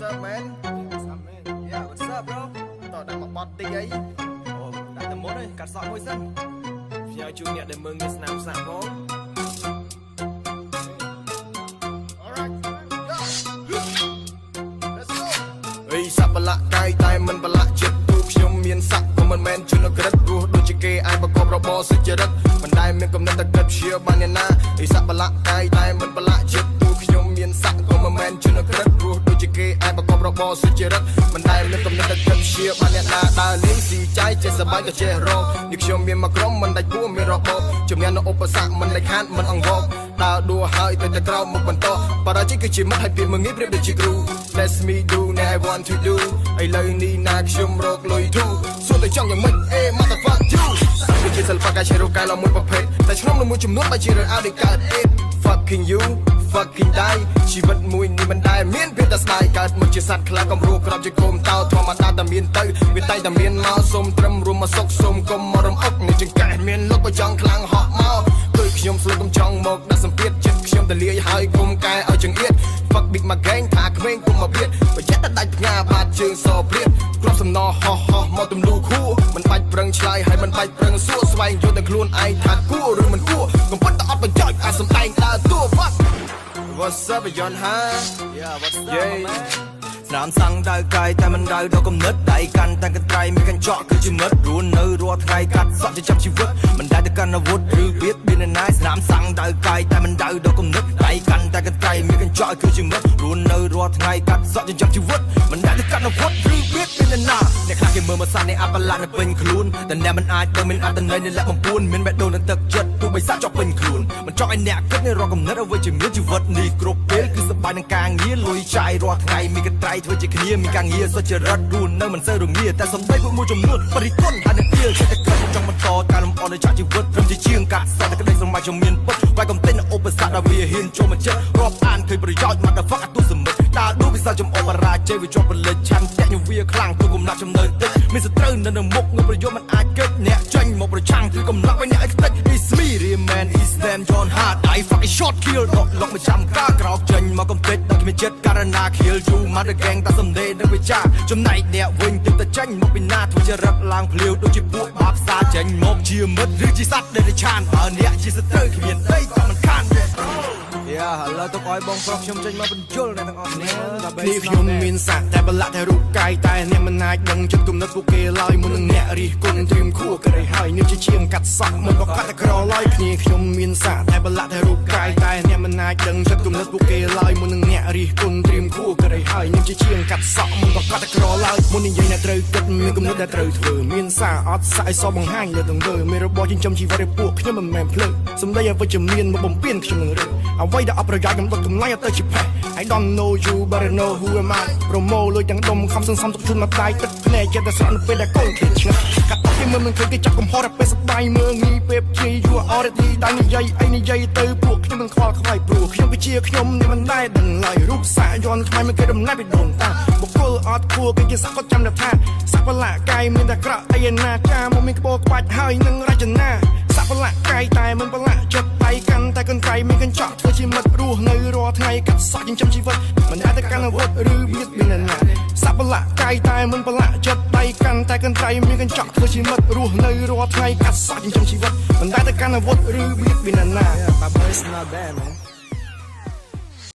up, man? What's up, man? Yeah, what's up, bro? Tao đang mặc bọt tí ấy. Ồ, đại tầm mốt ơi, cắt sọ môi sân. Phía chú nhẹ để mừng người snap snap vô. Alright, go. Let's go. Ê, sắp bà lạ cay tay mình bà lạ chết tuខ្ញុំមានស័ក្តិក៏មិនមែនជានៅក្រិតព្រោះដូចជាគេអាចប្រកបរបរសុចរិតមិនដែលមានកំណត់តែគិតព្យាបាលអ្នកណាអីស័ក្តិបលៈកាយតែមិនបលៈចិត្តទូខ្ញុំមានស័ក្តិក៏មិនមែនជានៅក្រិតព្រោះដូចជាគេអាចប្រកបរបរសុចរិតមិនដែលមានកំណត់តែគិតព្យាបាលអ្នកណាដើរលេងស៊ីចាយចេះសប្បាយក៏ចេះរកនេះខ្ញុំមានមកក្រុមមិនដាច់ពួរមានរបបជំនាញនៅឧបសគ្គមិនដាច់ខាតមិនអង្វរដើរដួលហើយទៅតែក្រោមមកបន្តបរាជ័យគឺជាមិត្តហើយពីមើងងាយប្រៀបដូចជាគ្រូ Let me do what I want to do ឥឡូវនេះណាខ្ញុំរកលុយធូរសួរតែចង់យ៉ាងម៉េចអេ motherfuck you គឺជាសិល្បៈការជារកកាយឡើងមួយប្រភេទតែឆ្លងនឹងមួយចំនួនបើជារឿងអត់កើត it fucking you fucking die ជីវិតមួយនេះមិនដែលមានភាពតែស្ដាយកើតមកជាសត្វខ្លាកំរੂក្របជាកុំតោធម្មតាតែមានទៅវាតែតែមានមកសុំត្រឹមរួមមកសុកសុំកុំមករំអុកនេះចង្កេះមានលោកក៏ចង់ខ្លាំងហក់មកដូចខ្ញុំស្លុកកំចង់មកដាក់សម្ពាធចិត្តខ្ញុំទៅលាយហើយគុំកែឲ្យចង្អៀត fuck big មក gang ថាក្មេងគុំមកបៀតប្រយ័ត្នតែដាច់ផ្ញើបាតជើងសព្រាតគ្រាប់សំណហោះមកទម្លូខួរមិនបាច់ប្រឹងឆ្លើយហើយមិនបាច់ប្រឹងសួរស្វែងយល់តែខ្លួនឯងថាគួរឬមិនគួរកំពុងតែអត់បញ្ចុចអាចសម្ដែងដើរតួ fuck What's up Yon ha Yeah, what's up, man? ស្នាមសាំងដៅកាយតែមិនដៅដល់គំនិតដៃកាន់តែកន្ត្រៃមានកញ្ចក់គឺជាមិត្តរួននៅរាល់ថ្ងៃកាត់សក់ជាចាប់ជីវិតមិនដែលទៅកាន់អាវុធឬបៀតបៀនណាយស្នាមសាំងដៅកាយតែមិនដៅដល់គំនិតដៃកាន់តែកន្ត្រៃមានកញ្ចក់គឺជាមិត្តរួននៅរាល់ថ្ងៃកាត់សក់ជាចាប់ជីវិតមិនដែលទៅកាន់អាវុធឬបៀតបៀនណាអ្នកខ្លះគេមើលមកសានេះអបឡានៅពេញខ្លួនតែអ្នកមិនអាចដឹងមានអត្តន័យនៃលក្ខបំពួនមានបេះដូងនឹងទឹកចិត្តទោះបីសាក់ចង់ពេញខ្លួនមិនចង់ឲ្យអ្នកគិតនៃរាល់គំនិតអ្វីជាមានជីវិតនេះគ្រប់ពេលគឺសប្បាយនឹងការងារលុយចាយរាល់ថ្ងៃមានកន្ត្រៃធ្វើជាគ្នាមានការងារសុចរិតរួននៅមិនសូវរងាតែសំដីពួកមួយចំនួនបរិគុណហើយនឹងទៀលចិត្តតែចង់បន្តការលំអនៅចាក់ជីវិតព្រមជាជាងកាសតែក្តីស្រមៃខ្ញុំមានពុតវាយកំទេញឧបសគ្គដែលវាហ៊ានចូលមកចិត្តរាប់អានឃើញប្រយោជន៍មកដល់ fuck អត់ទស្សមិត្តដើរដួលវិសាលចំអបរាជ័យវាជាប់ពលិចឆាន់តែញវាខ្លាំងទូកំណាត់ចំណើតិចមានសត្រូវនៅមុខនឹងប្រយោជន៍មិនអាចគិតអ្នកចាញ់មកប្រឆាំងគឺកំណាត់ឲ្យអ្នកឲ្យខ្ទេច It's me real man is them John Hart I fucking shot kill ដកលុកមកចាំការក្រោកចេញមកកំទេចដល់គ្មានចិត្តការណា kill you មកដល់ gang តាសំដីនឹងវាចាចំណែកអ្នកវិញទើបតែចាញ់មកពីណាធ្វើជារឹកឡើងភ្លាវដូចជាពួកបាបសាចេញមកជាមិត្តឬជាសត្វដែលឆានបើអ្នកជាសត្រូវគ្មានដីក៏មិនខានយ៉ាឥឡូវទុកឲ្យបងប្រុសខ្ញុំចេញមកបញ្ជុលអ្នកទាំងអស់គ្នាដើម្បីខ្ញុំមានស័ក្តិតែបលៈតែរូបកាយតែអ្នកមិនអាចដឹងចិត្តគំនិតពួកគេឡើយមុននឹងអ្នករិះគន់ត្រៀមខួរក៏រៃហើយនេះជាជាងកាត់សក់មិនក៏កាត់តែក្រឡើយគ្នាខ្ញុំមានស័ក្តិតែបលៈតែរូបកាយតែអ្នកមិនអាចដឹងចិត្តគំនិតពួកគេឡើយមុននឹងអ្នករិះគន់ត្រៀមខួរក៏រៃហើយនេះជាជាងកាត់សក់មិនក៏កាត់តែក្រឡើយមុននិយាយអ្នកត្រូវគិតមានគំនិតដែលត្រូវធ្វើមានសារអត់សាយសបង្ហាញលើទង្វើមានរបបចិញ្ចឹមជីវិតរបស់ពួកខ្ញុំមិនមែនភ្លើសម្ដីអវិជ្ជមានមកបំពេញខ្ញុំនឹងរើអ្វីដែលអប្រយោជន៍ខ្ញុំដុតកម្លាំងទៅជាផេះ I don't know you but I know who am I ប្រម៉ូលុយទាំងដុំខំសន្សំទុកជូនមកដៃទឹកភ្នែកចិត្តតែស្រក់នៅពេលដែលកូនគេឆ្ងាត់កាត់តគេមើលមិនឃើញគេចាប់កំហុសតែពេលសប្បាយមើលងីពេលជ័យ you already ដៃនិយាយអីនិយាយទៅពួកខ្ញុំមិនខ្វល់ខ្វាយព្រោះខ្ញុំគឺជាខ្ញុំនេះមិនដែរដឹងឡើយរូបសាយន់ថ្មីមិនគេដំណើរពីដូនតាបុគ្គលអត់គួរគេគេសាក់គាត់ចាំតែថាសាក់បលាកាយមានតែក្រក់អីណាចាមកមានក្បោក្បាច់ហើយនឹងរចនាសាក់បលាកាយតែមិនបលាចិត្តដៃកាន់តែកន្ត្រៃមានកញ្ចក់ធ្វើជាមិត្តរស់នៅរាល់ថ្ងៃកាត់សក់ចិញ្ចឹមជីវិតមិនអាចទៅកាន់អាវុធឬបៀតបៀនណាសាក់បលាកាយតែមិនបលាចិត្តដៃកាន់តែកន្ត្រៃមានកញ្ចក់ធ្វើជាមិត្តរស់នៅរាល់ថ្ងៃកាត់សក់ចិញ្ចឹមជីវិតមិនអាចទៅកាន់អាវុធឬបៀតបៀនណា Yeah, my boy's not bad man